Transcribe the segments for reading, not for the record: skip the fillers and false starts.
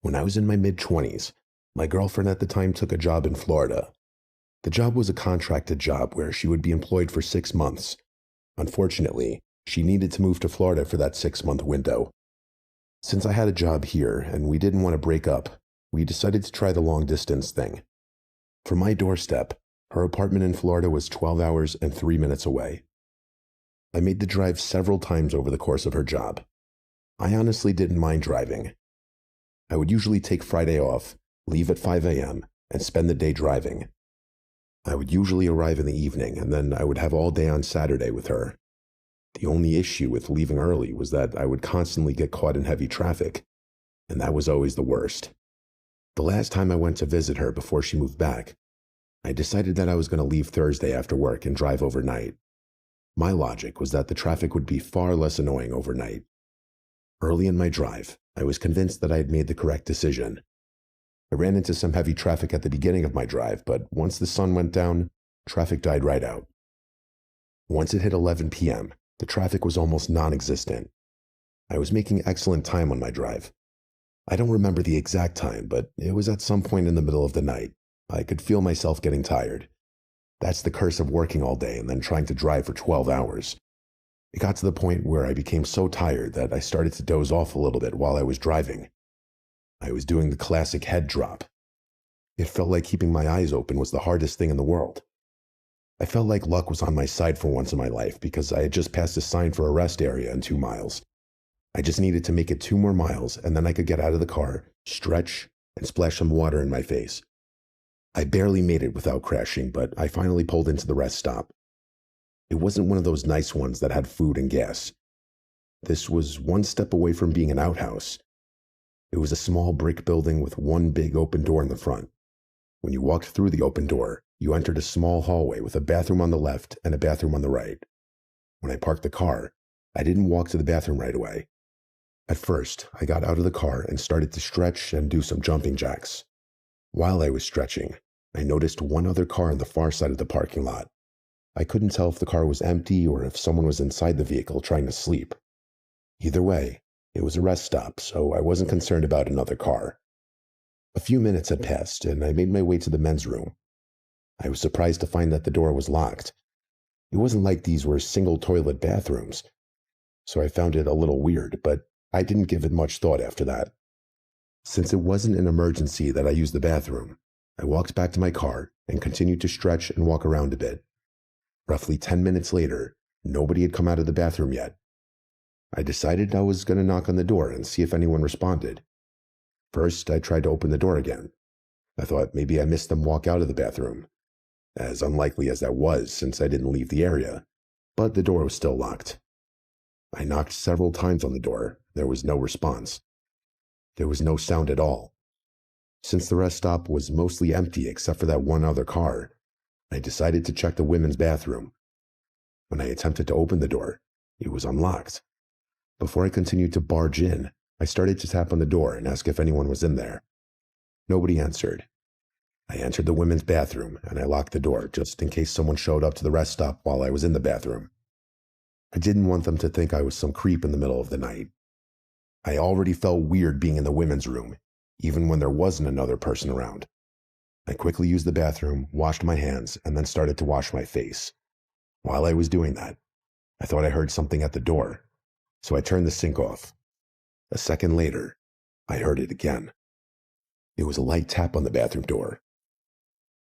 When I was in my mid-20s, my girlfriend at the time took a job in Florida. The job was a contracted job where she would be employed for 6 months. Unfortunately, she needed to move to Florida for that 6-month window. Since I had a job here and we didn't want to break up, we decided to try the long distance thing. From my doorstep, her apartment in Florida was 12 hours and 3 minutes away. I made the drive several times over the course of her job. I honestly didn't mind driving. I would usually take Friday off, leave at 5 a.m., and spend the day driving. I would usually arrive in the evening, and then I would have all day on Saturday with her. The only issue with leaving early was that I would constantly get caught in heavy traffic, and that was always the worst. The last time I went to visit her before she moved back, I decided that I was going to leave Thursday after work and drive overnight. My logic was that the traffic would be far less annoying overnight. Early in my drive, I was convinced that I had made the correct decision. I ran into some heavy traffic at the beginning of my drive, but once the sun went down, traffic died right out. Once it hit 11 p.m., the traffic was almost non-existent. I was making excellent time on my drive. I don't remember the exact time, but it was at some point in the middle of the night. I could feel myself getting tired. That's the curse of working all day and then trying to drive for 12 hours. It got to the point where I became so tired that I started to doze off a little bit while I was driving. I was doing the classic head drop. It felt like keeping my eyes open was the hardest thing in the world. I felt like luck was on my side for once in my life because I had just passed a sign for a rest area in 2 miles. I just needed to make it 2 more miles and then I could get out of the car, stretch, and splash some water in my face. I barely made it without crashing, but I finally pulled into the rest stop. It wasn't one of those nice ones that had food and gas. This was one step away from being an outhouse. It was a small brick building with one big open door in the front. When you walked through the open door, you entered a small hallway with a bathroom on the left and a bathroom on the right. When I parked the car, I didn't walk to the bathroom right away. At first, I got out of the car and started to stretch and do some jumping jacks. While I was stretching, I noticed one other car on the far side of the parking lot. I couldn't tell if the car was empty or if someone was inside the vehicle trying to sleep. Either way, it was a rest stop, so I wasn't concerned about another car. A few minutes had passed, and I made my way to the men's room. I was surprised to find that the door was locked. It wasn't like these were single toilet bathrooms, so I found it a little weird, but I didn't give it much thought after that. Since it wasn't an emergency that I used the bathroom, I walked back to my car and continued to stretch and walk around a bit. Roughly 10 minutes later, nobody had come out of the bathroom yet. I decided I was going to knock on the door and see if anyone responded. First, I tried to open the door again. I thought maybe I missed them walk out of the bathroom, as unlikely as that was since I didn't leave the area, but the door was still locked. I knocked several times on the door. There was no response. There was no sound at all. Since the rest stop was mostly empty except for that one other car, I decided to check the women's bathroom. When I attempted to open the door, it was unlocked. Before I continued to barge in, I started to tap on the door and ask if anyone was in there. Nobody answered. I entered the women's bathroom and I locked the door just in case someone showed up to the rest stop while I was in the bathroom. I didn't want them to think I was some creep in the middle of the night. I already felt weird being in the women's room, even when there wasn't another person around. I quickly used the bathroom, washed my hands, and then started to wash my face. While I was doing that, I thought I heard something at the door, so I turned the sink off. A second later, I heard it again. It was a light tap on the bathroom door.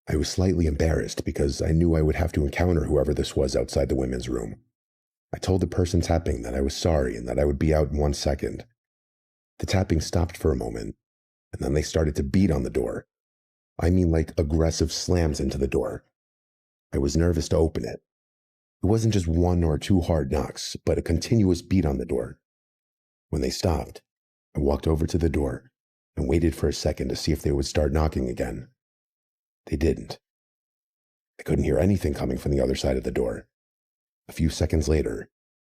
I was slightly embarrassed because I knew I would have to encounter whoever this was outside the women's room. I told the person tapping that I was sorry and that I would be out in 1 second. The tapping stopped for a moment, and then they started to beat on the door. I mean like aggressive slams into the door. I was nervous to open it. It wasn't just 1 or 2 hard knocks, but a continuous beat on the door. When they stopped, I walked over to the door and waited for a second to see if they would start knocking again. They didn't. I couldn't hear anything coming from the other side of the door. A few seconds later,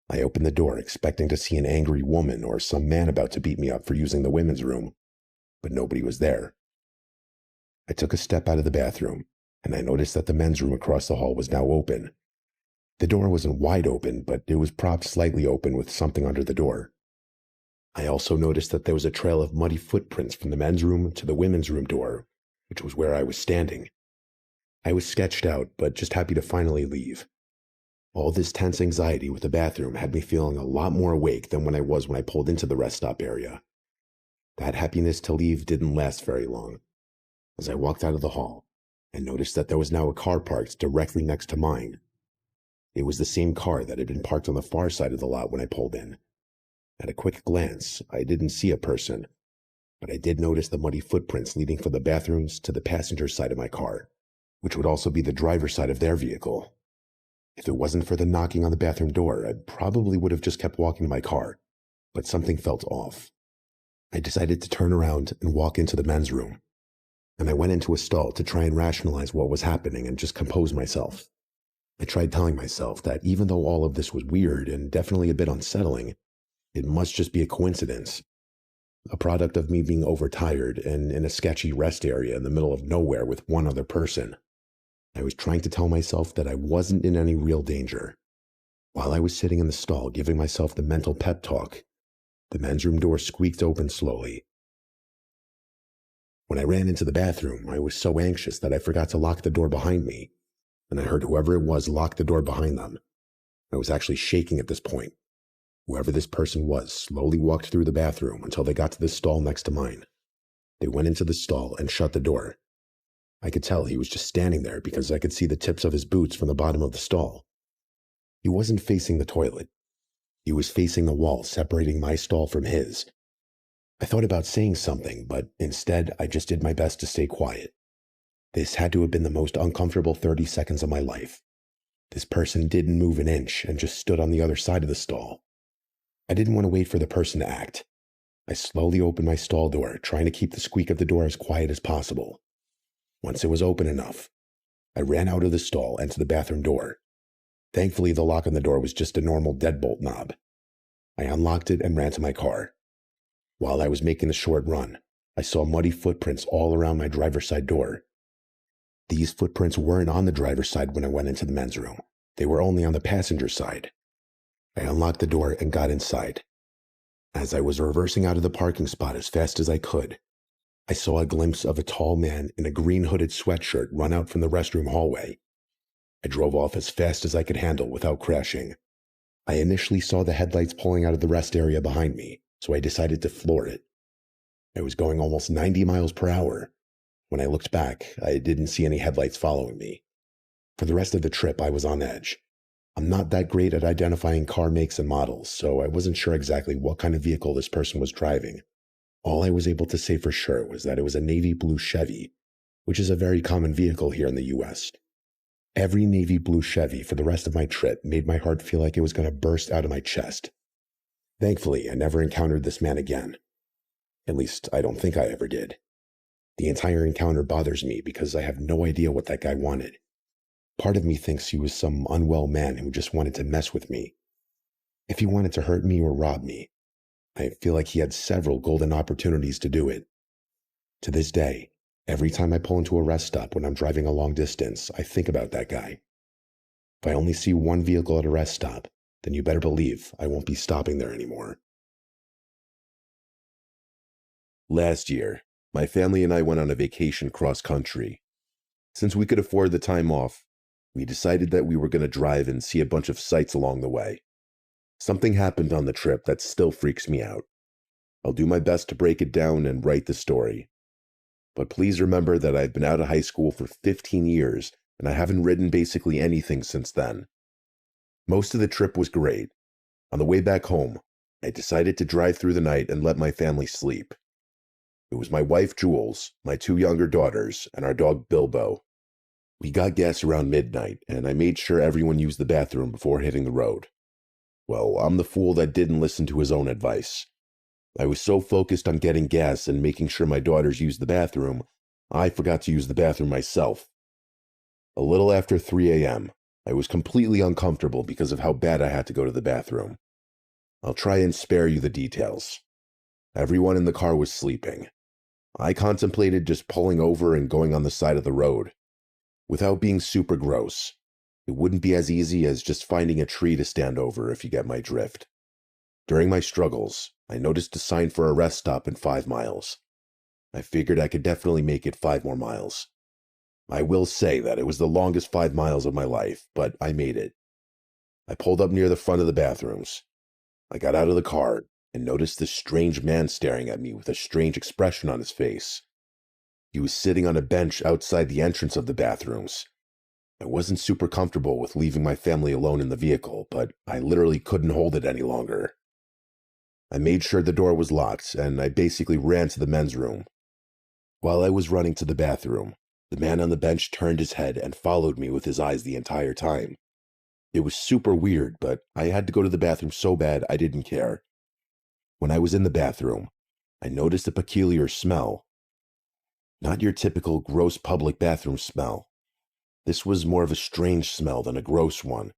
I opened the door expecting to see an angry woman or some man about to beat me up for using the women's room, but nobody was there. I took a step out of the bathroom, and I noticed that the men's room across the hall was now open. The door wasn't wide open, but it was propped slightly open with something under the door. I also noticed that there was a trail of muddy footprints from the men's room to the women's room door, which was where I was standing. I was sketched out, but just happy to finally leave. All this tense anxiety with the bathroom had me feeling a lot more awake than when I pulled into the rest stop area. That happiness to leave didn't last very long. As I walked out of the hall, I noticed that there was now a car parked directly next to mine. It was the same car that had been parked on the far side of the lot when I pulled in. At a quick glance, I didn't see a person, but I did notice the muddy footprints leading from the bathrooms to the passenger side of my car, which would also be the driver's side of their vehicle. If it wasn't for the knocking on the bathroom door, I probably would have just kept walking to my car, but something felt off. I decided to turn around and walk into the men's room, and I went into a stall to try and rationalize what was happening and just compose myself. I tried telling myself that even though all of this was weird and definitely a bit unsettling, it must just be a coincidence, a product of me being overtired and in a sketchy rest area in the middle of nowhere with one other person. I was trying to tell myself that I wasn't in any real danger. While I was sitting in the stall giving myself the mental pep talk, the men's room door squeaked open slowly. When I ran into the bathroom, I was so anxious that I forgot to lock the door behind me, and I heard whoever it was lock the door behind them. I was actually shaking at this point. Whoever this person was slowly walked through the bathroom until they got to the stall next to mine. They went into the stall and shut the door. I could tell he was just standing there because I could see the tips of his boots from the bottom of the stall. He wasn't facing the toilet. He was facing the wall separating my stall from his. I thought about saying something, but instead I just did my best to stay quiet. This had to have been the most uncomfortable 30 seconds of my life. This person didn't move an inch and just stood on the other side of the stall. I didn't want to wait for the person to act. I slowly opened my stall door, trying to keep the squeak of the door as quiet as possible. Once it was open enough, I ran out of the stall and to the bathroom door. Thankfully, the lock on the door was just a normal deadbolt knob. I unlocked it and ran to my car. While I was making the short run, I saw muddy footprints all around my driver's side door. These footprints weren't on the driver's side when I went into the men's room. They were only on the passenger side. I unlocked the door and got inside. As I was reversing out of the parking spot as fast as I could, I saw a glimpse of a tall man in a green hooded sweatshirt run out from the restroom hallway. I drove off as fast as I could handle without crashing. I initially saw the headlights pulling out of the rest area behind me, so I decided to floor it. I was going almost 90 miles per hour. When I looked back, I didn't see any headlights following me. For the rest of the trip, I was on edge. I'm not that great at identifying car makes and models, so I wasn't sure exactly what kind of vehicle this person was driving. All I was able to say for sure was that it was a navy blue Chevy, which is a very common vehicle here in the US. Every navy blue Chevy for the rest of my trip made my heart feel like it was going to burst out of my chest. Thankfully, I never encountered this man again. At least, I don't think I ever did. The entire encounter bothers me because I have no idea what that guy wanted. Part of me thinks he was some unwell man who just wanted to mess with me. If he wanted to hurt me or rob me, I feel like he had several golden opportunities to do it. To this day, every time I pull into a rest stop when I'm driving a long distance, I think about that guy. If I only see one vehicle at a rest stop, then you better believe I won't be stopping there anymore. Last year, my family and I went on a vacation cross-country. Since we could afford the time off, we decided that we were going to drive and see a bunch of sights along the way. Something happened on the trip that still freaks me out. I'll do my best to break it down and write the story. But please remember that I've been out of high school for 15 years, and I haven't written basically anything since then. Most of the trip was great. On the way back home, I decided to drive through the night and let my family sleep. It was my wife, Jules, my 2 younger daughters, and our dog, Bilbo. We got gas around midnight, and I made sure everyone used the bathroom before hitting the road. Well, I'm the fool that didn't listen to his own advice. I was so focused on getting gas and making sure my daughters used the bathroom, I forgot to use the bathroom myself. A little after 3 a.m., I was completely uncomfortable because of how bad I had to go to the bathroom. I'll try and spare you the details. Everyone in the car was sleeping. I contemplated just pulling over and going on the side of the road. Without being super gross, it wouldn't be as easy as just finding a tree to stand over if you get my drift. During my struggles, I noticed a sign for a rest stop in 5 miles. I figured I could definitely make it 5 more miles. I will say that it was the longest 5 miles of my life, but I made it. I pulled up near the front of the bathrooms. I got out of the car and noticed this strange man staring at me with a strange expression on his face. He was sitting on a bench outside the entrance of the bathrooms. I wasn't super comfortable with leaving my family alone in the vehicle, but I literally couldn't hold it any longer. I made sure the door was locked, and I basically ran to the men's room. While I was running to the bathroom, the man on the bench turned his head and followed me with his eyes the entire time. It was super weird, but I had to go to the bathroom so bad I didn't care. When I was in the bathroom, I noticed a peculiar smell. Not your typical gross public bathroom smell. This was more of a strange smell than a gross one.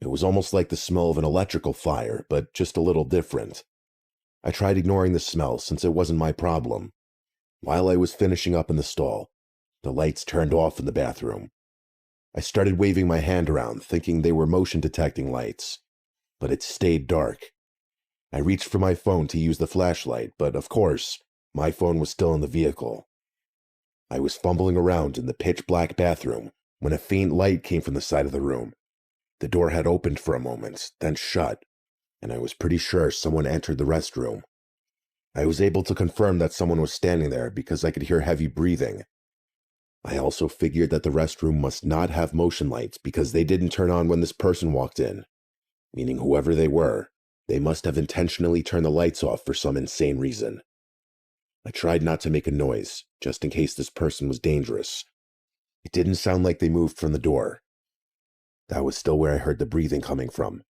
It was almost like the smell of an electrical fire, but just a little different. I tried ignoring the smell since it wasn't my problem. While I was finishing up in the stall, the lights turned off in the bathroom. I started waving my hand around, thinking they were motion detecting lights, but it stayed dark. I reached for my phone to use the flashlight, but of course, my phone was still in the vehicle. I was fumbling around in the pitch black bathroom when a faint light came from the side of the room. The door had opened for a moment, then shut, and I was pretty sure someone entered the restroom. I was able to confirm that someone was standing there because I could hear heavy breathing. I also figured that the restroom must not have motion lights because they didn't turn on when this person walked in, meaning whoever they were, they must have intentionally turned the lights off for some insane reason. I tried not to make a noise, just in case this person was dangerous. It didn't sound like they moved from the door. That was still where I heard the breathing coming from.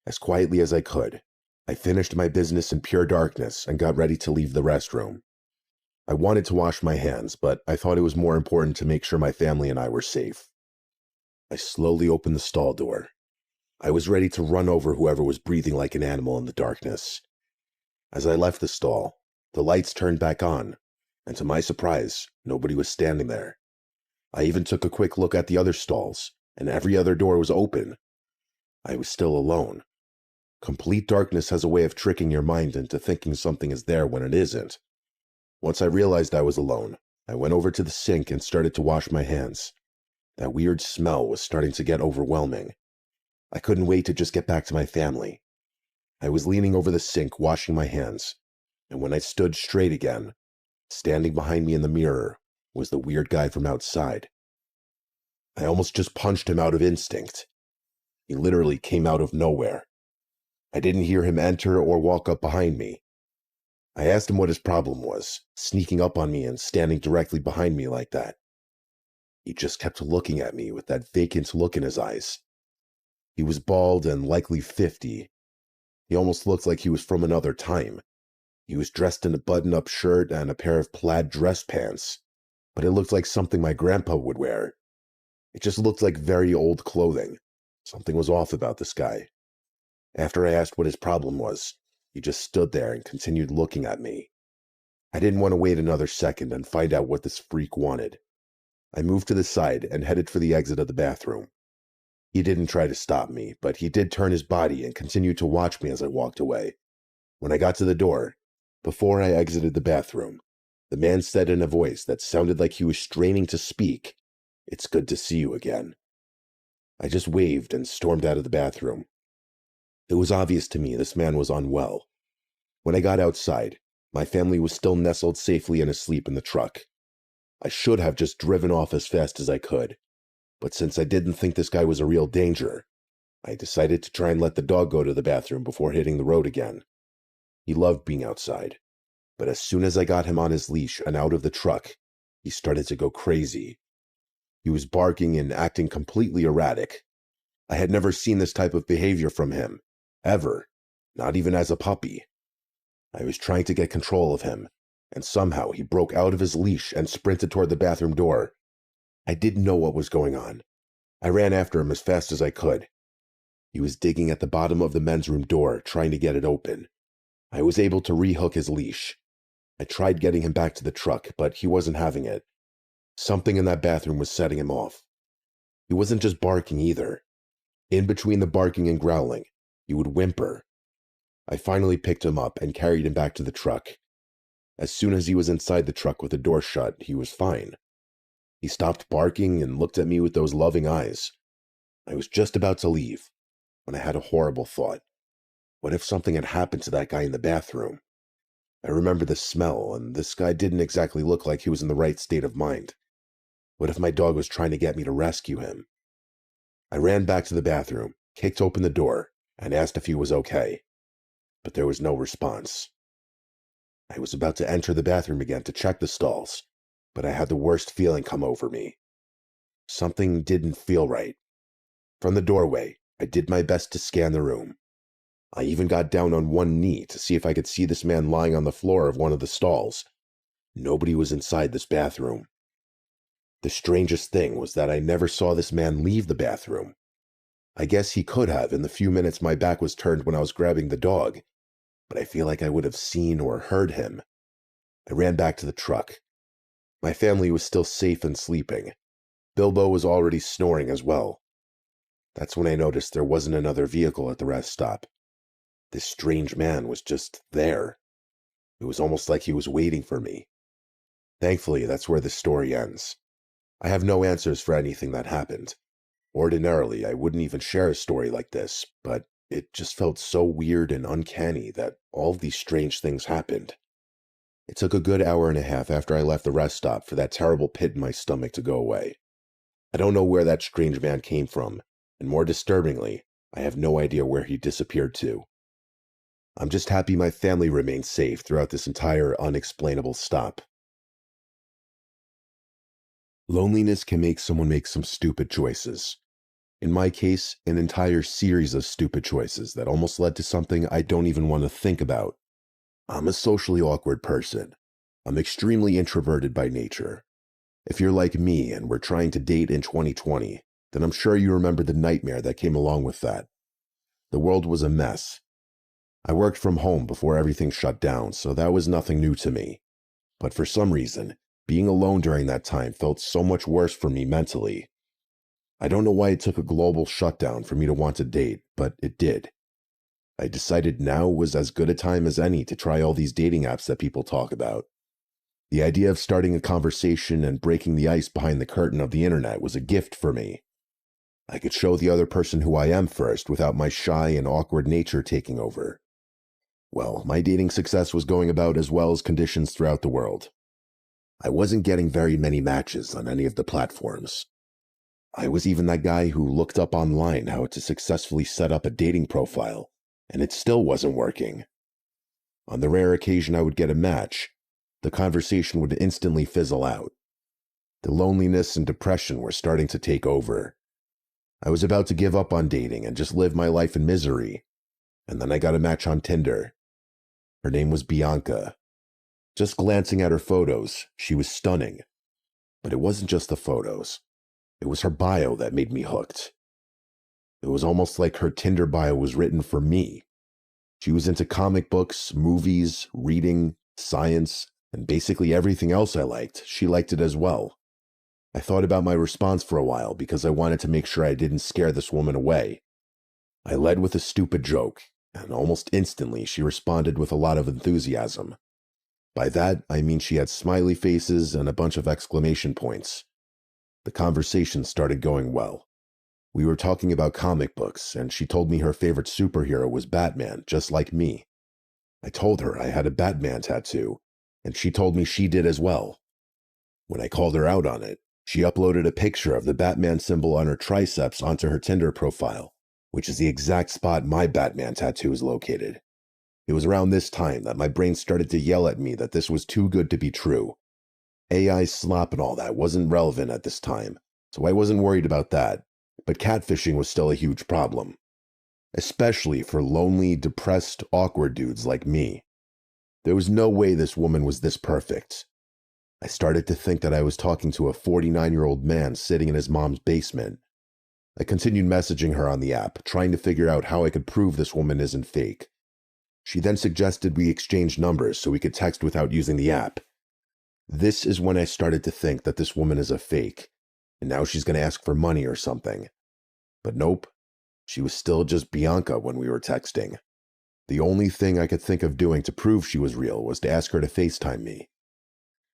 As quietly as I could, I finished my business in pure darkness and got ready to leave the restroom. I wanted to wash my hands, but I thought it was more important to make sure my family and I were safe. I slowly opened the stall door. I was ready to run over whoever was breathing like an animal in the darkness. As I left the stall, the lights turned back on, and to my surprise, nobody was standing there. I even took a quick look at the other stalls, and every other door was open. I was still alone. Complete darkness has a way of tricking your mind into thinking something is there when it isn't. Once I realized I was alone, I went over to the sink and started to wash my hands. That weird smell was starting to get overwhelming. I couldn't wait to just get back to my family. I was leaning over the sink washing my hands, and when I stood straight again, standing behind me in the mirror was the weird guy from outside. I almost just punched him out of instinct. He literally came out of nowhere. I didn't hear him enter or walk up behind me. I asked him what his problem was, sneaking up on me and standing directly behind me like that. He just kept looking at me with that vacant look in his eyes. He was bald and likely 50. He almost looked like he was from another time. He was dressed in a button-up shirt and a pair of plaid dress pants, but it looked like something my grandpa would wear. It just looked like very old clothing. Something was off about this guy. After I asked what his problem was, he just stood there and continued looking at me. I didn't want to wait another second and find out what this freak wanted. I moved to the side and headed for the exit of the bathroom. He didn't try to stop me, but he did turn his body and continued to watch me as I walked away. When I got to the door, before I exited the bathroom, the man said in a voice that sounded like he was straining to speak, "It's good to see you again." I just waved and stormed out of the bathroom. It was obvious to me this man was unwell. When I got outside, my family was still nestled safely and asleep in the truck. I should have just driven off as fast as I could, but since I didn't think this guy was a real danger, I decided to try and let the dog go to the bathroom before hitting the road again. He loved being outside, but as soon as I got him on his leash and out of the truck, he started to go crazy. He was barking and acting completely erratic. I had never seen this type of behavior from him, ever, not even as a puppy. I was trying to get control of him, and somehow he broke out of his leash and sprinted toward the bathroom door. I didn't know what was going on. I ran after him as fast as I could. He was digging at the bottom of the men's room door, trying to get it open. I was able to rehook his leash. I tried getting him back to the truck, but he wasn't having it. Something in that bathroom was setting him off. He wasn't just barking either. In between the barking and growling, he would whimper. I finally picked him up and carried him back to the truck. As soon as he was inside the truck with the door shut, he was fine. He stopped barking and looked at me with those loving eyes. I was just about to leave when I had a horrible thought. What if something had happened to that guy in the bathroom? I remember the smell, and this guy didn't exactly look like he was in the right state of mind. What if my dog was trying to get me to rescue him? I ran back to the bathroom, kicked open the door, and asked if he was okay. But there was no response. I was about to enter the bathroom again to check the stalls, but I had the worst feeling come over me. Something didn't feel right. From the doorway, I did my best to scan the room. I even got down on one knee to see if I could see this man lying on the floor of one of the stalls. Nobody was inside this bathroom. The strangest thing was that I never saw this man leave the bathroom. I guess he could have in the few minutes my back was turned when I was grabbing the dog, but I feel like I would have seen or heard him. I ran back to the truck. My family was still safe and sleeping. Bilbo was already snoring as well. That's when I noticed there wasn't another vehicle at the rest stop. This strange man was just there. It was almost like he was waiting for me. Thankfully, that's where the story ends. I have no answers for anything that happened. Ordinarily, I wouldn't even share a story like this, but it just felt so weird and uncanny that all of these strange things happened. It took a good hour and a half after I left the rest stop for that terrible pit in my stomach to go away. I don't know where that strange man came from, and more disturbingly, I have no idea where he disappeared to. I'm just happy my family remained safe throughout this entire unexplainable stop. Loneliness can make someone make some stupid choices. In my case, an entire series of stupid choices that almost led to something I don't even want to think about. I'm a socially awkward person. I'm extremely introverted by nature. If you're like me and were trying to date in 2020, then I'm sure you remember the nightmare that came along with that. The world was a mess. I worked from home before everything shut down, so that was nothing new to me. But for some reason, being alone during that time felt so much worse for me mentally. I don't know why it took a global shutdown for me to want to date, but it did. I decided now was as good a time as any to try all these dating apps that people talk about. The idea of starting a conversation and breaking the ice behind the curtain of the internet was a gift for me. I could show the other person who I am first without my shy and awkward nature taking over. Well, my dating success was going about as well as conditions throughout the world. I wasn't getting very many matches on any of the platforms. I was even that guy who looked up online how to successfully set up a dating profile, and it still wasn't working. On the rare occasion I would get a match, the conversation would instantly fizzle out. The loneliness and depression were starting to take over. I was about to give up on dating and just live my life in misery, and then I got a match on Tinder. Her name was Bianca. Just glancing at her photos, she was stunning. But it wasn't just the photos. It was her bio that made me hooked. It was almost like her Tinder bio was written for me. She was into comic books, movies, reading, science, and basically everything else I liked. She liked it as well. I thought about my response for a while because I wanted to make sure I didn't scare this woman away. I led with a stupid joke, and almost instantly she responded with a lot of enthusiasm. By that, I mean she had smiley faces and a bunch of exclamation points. The conversation started going well. We were talking about comic books, and she told me her favorite superhero was Batman, just like me. I told her I had a Batman tattoo, and she told me she did as well. When I called her out on it, she uploaded a picture of the Batman symbol on her triceps onto her Tinder profile, which is the exact spot my Batman tattoo is located. It was around this time that my brain started to yell at me that this was too good to be true. AI slop and all that wasn't relevant at this time, so I wasn't worried about that, but catfishing was still a huge problem. Especially for lonely, depressed, awkward dudes like me. There was no way this woman was this perfect. I started to think that I was talking to a 49-year-old man sitting in his mom's basement. I continued messaging her on the app, trying to figure out how I could prove this woman isn't fake. She then suggested we exchange numbers so we could text without using the app. This is when I started to think that this woman is a fake, and now she's going to ask for money or something. But nope, she was still just Bianca when we were texting. The only thing I could think of doing to prove she was real was to ask her to FaceTime me.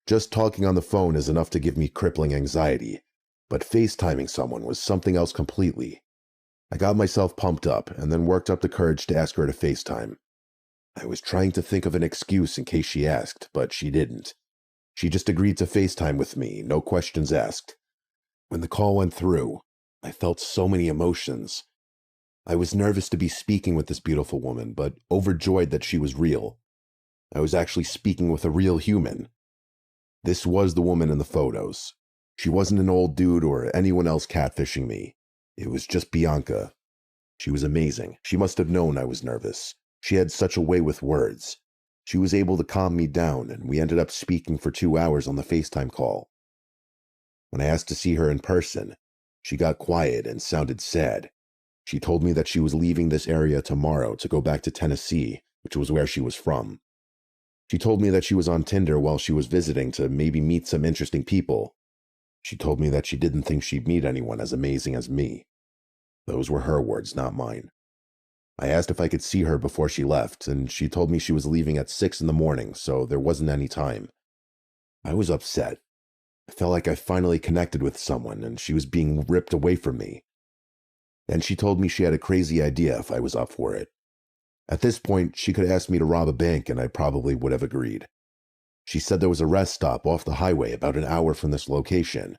Just talking on the phone is enough to give me crippling anxiety, but FaceTiming someone was something else completely. I got myself pumped up and then worked up the courage to ask her to FaceTime. I was trying to think of an excuse in case she asked, but she didn't. She just agreed to FaceTime with me, no questions asked. When the call went through, I felt so many emotions. I was nervous to be speaking with this beautiful woman, but overjoyed that she was real. I was actually speaking with a real human. This was the woman in the photos. She wasn't an old dude or anyone else catfishing me. It was just Bianca. She was amazing. She must have known I was nervous. She had such a way with words. She was able to calm me down, and we ended up speaking for 2 hours on the FaceTime call. When I asked to see her in person, she got quiet and sounded sad. She told me that she was leaving this area tomorrow to go back to Tennessee, which was where she was from. She told me that she was on Tinder while she was visiting to maybe meet some interesting people. She told me that she didn't think she'd meet anyone as amazing as me. Those were her words, not mine. I asked if I could see her before she left, and she told me she was leaving at 6 in the morning, so there wasn't any time. I was upset. I felt like I finally connected with someone, and she was being ripped away from me. And she told me she had a crazy idea if I was up for it. At this point, she could ask me to rob a bank, and I probably would have agreed. She said there was a rest stop off the highway about an hour from this location.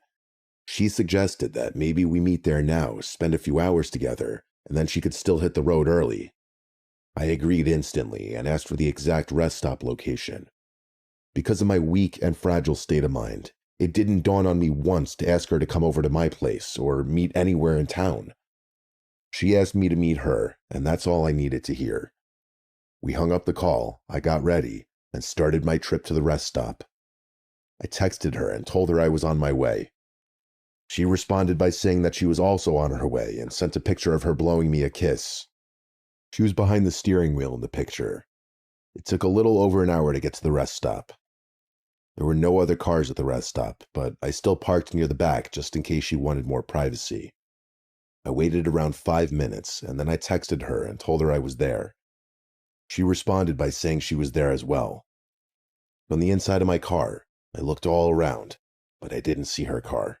She suggested that maybe we meet there now, spend a few hours together, and then she could still hit the road early. I agreed instantly and asked for the exact rest stop location. Because of my weak and fragile state of mind, it didn't dawn on me once to ask her to come over to my place or meet anywhere in town. She asked me to meet her, and that's all I needed to hear. We hung up the call, I got ready, and started my trip to the rest stop. I texted her and told her I was on my way. She responded by saying that she was also on her way and sent a picture of her blowing me a kiss. She was behind the steering wheel in the picture. It took a little over an hour to get to the rest stop. There were no other cars at the rest stop, but I still parked near the back just in case she wanted more privacy. I waited around 5 minutes, and then I texted her and told her I was there. She responded by saying she was there as well. From the inside of my car, I looked all around, but I didn't see her car.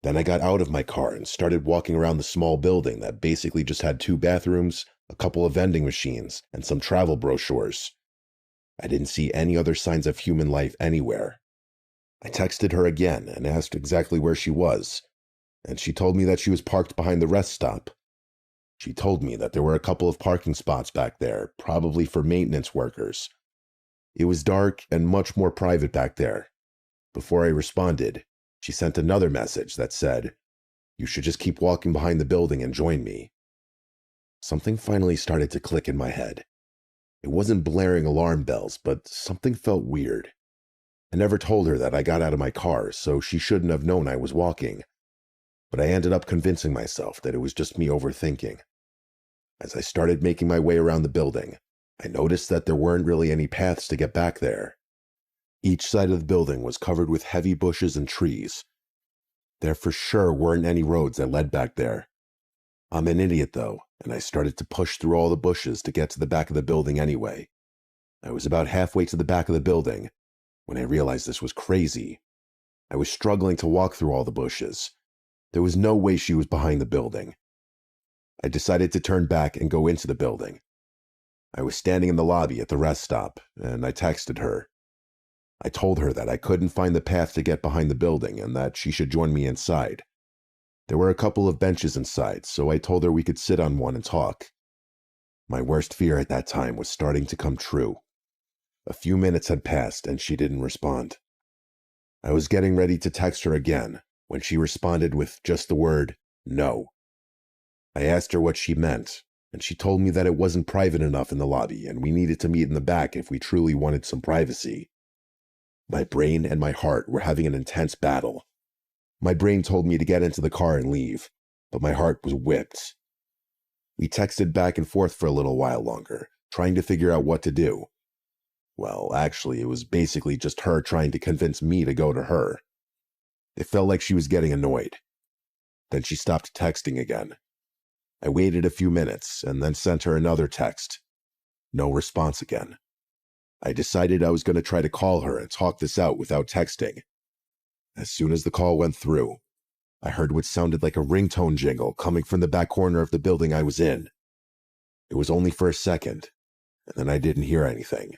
Then I got out of my car and started walking around the small building that basically just had 2 bathrooms, a couple of vending machines, and some travel brochures. I didn't see any other signs of human life anywhere. I texted her again and asked exactly where she was, and she told me that she was parked behind the rest stop. She told me that there were a couple of parking spots back there, probably for maintenance workers. It was dark and much more private back there. Before I responded, she sent another message that said, "You should just keep walking behind the building and join me." Something finally started to click in my head. It wasn't blaring alarm bells, but something felt weird. I never told her that I got out of my car, so she shouldn't have known I was walking. But I ended up convincing myself that it was just me overthinking. As I started making my way around the building, I noticed that there weren't really any paths to get back there. Each side of the building was covered with heavy bushes and trees. There for sure weren't any roads that led back there. I'm an idiot though, and I started to push through all the bushes to get to the back of the building anyway. I was about halfway to the back of the building when I realized this was crazy. I was struggling to walk through all the bushes. There was no way she was behind the building. I decided to turn back and go into the building. I was standing in the lobby at the rest stop, and I texted her. I told her that I couldn't find the path to get behind the building and that she should join me inside. There were a couple of benches inside, so I told her we could sit on one and talk. My worst fear at that time was starting to come true. A few minutes had passed and she didn't respond. I was getting ready to text her again when she responded with just the word, "No." I asked her what she meant, and she told me that it wasn't private enough in the lobby and we needed to meet in the back if we truly wanted some privacy. My brain and my heart were having an intense battle. My brain told me to get into the car and leave, but my heart was whipped. We texted back and forth for a little while longer, trying to figure out what to do. Well, actually, it was basically just her trying to convince me to go to her. It felt like she was getting annoyed. Then she stopped texting again. I waited a few minutes and then sent her another text. No response again. I decided I was going to try to call her and talk this out without texting. As soon as the call went through, I heard what sounded like a ringtone jingle coming from the back corner of the building I was in. It was only for a second, and then I didn't hear anything.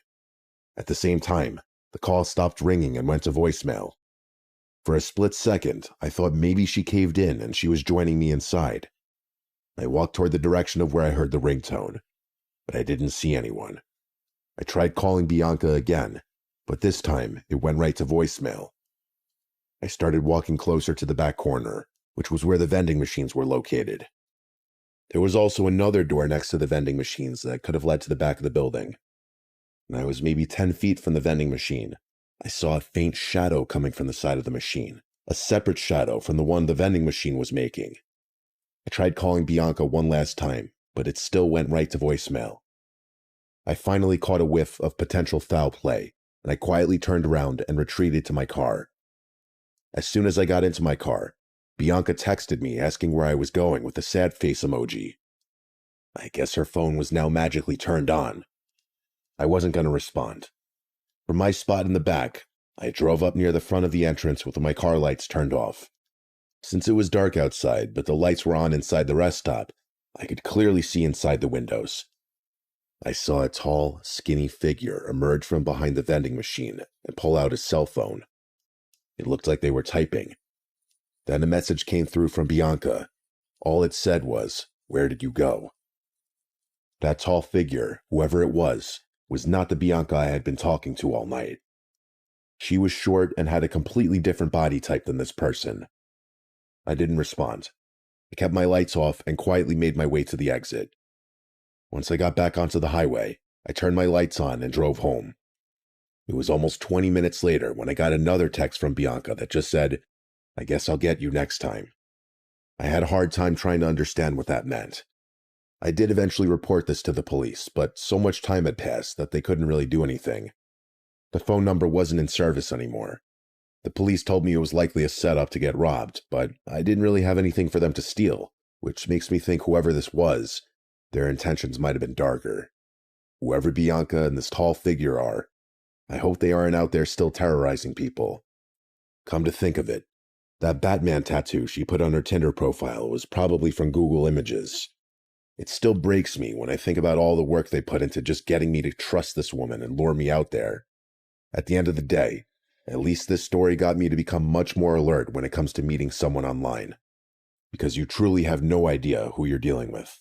At the same time, the call stopped ringing and went to voicemail. For a split second, I thought maybe she caved in and she was joining me inside. I walked toward the direction of where I heard the ringtone, but I didn't see anyone. I tried calling Bianca again, but this time it went right to voicemail. I started walking closer to the back corner, which was where the vending machines were located. There was also another door next to the vending machines that could have led to the back of the building. When I was maybe 10 feet from the vending machine, I saw a faint shadow coming from the side of the machine, a separate shadow from the one the vending machine was making. I tried calling Bianca one last time, but it still went right to voicemail. I finally caught a whiff of potential foul play, and I quietly turned around and retreated to my car. As soon as I got into my car, Bianca texted me asking where I was going with a sad face emoji. I guess her phone was now magically turned on. I wasn't going to respond. From my spot in the back, I drove up near the front of the entrance with my car lights turned off. Since it was dark outside, but the lights were on inside the rest stop, I could clearly see inside the windows. I saw a tall, skinny figure emerge from behind the vending machine and pull out his cell phone. It looked like they were typing. Then a message came through from Bianca. All it said was, "Where did you go?" That tall figure, whoever it was not the Bianca I had been talking to all night. She was short and had a completely different body type than this person. I didn't respond. I kept my lights off and quietly made my way to the exit. Once I got back onto the highway, I turned my lights on and drove home. It was almost 20 minutes later when I got another text from Bianca that just said, "I guess I'll get you next time." I had a hard time trying to understand what that meant. I did eventually report this to the police, but so much time had passed that they couldn't really do anything. The phone number wasn't in service anymore. The police told me it was likely a setup to get robbed, but I didn't really have anything for them to steal, which makes me think whoever this was, their intentions might have been darker. Whoever Bianca and this tall figure are, I hope they aren't out there still terrorizing people. Come to think of it, that Batman tattoo she put on her Tinder profile was probably from Google Images. It still breaks me when I think about all the work they put into just getting me to trust this woman and lure me out there. At the end of the day, at least this story got me to become much more alert when it comes to meeting someone online. Because you truly have no idea who you're dealing with.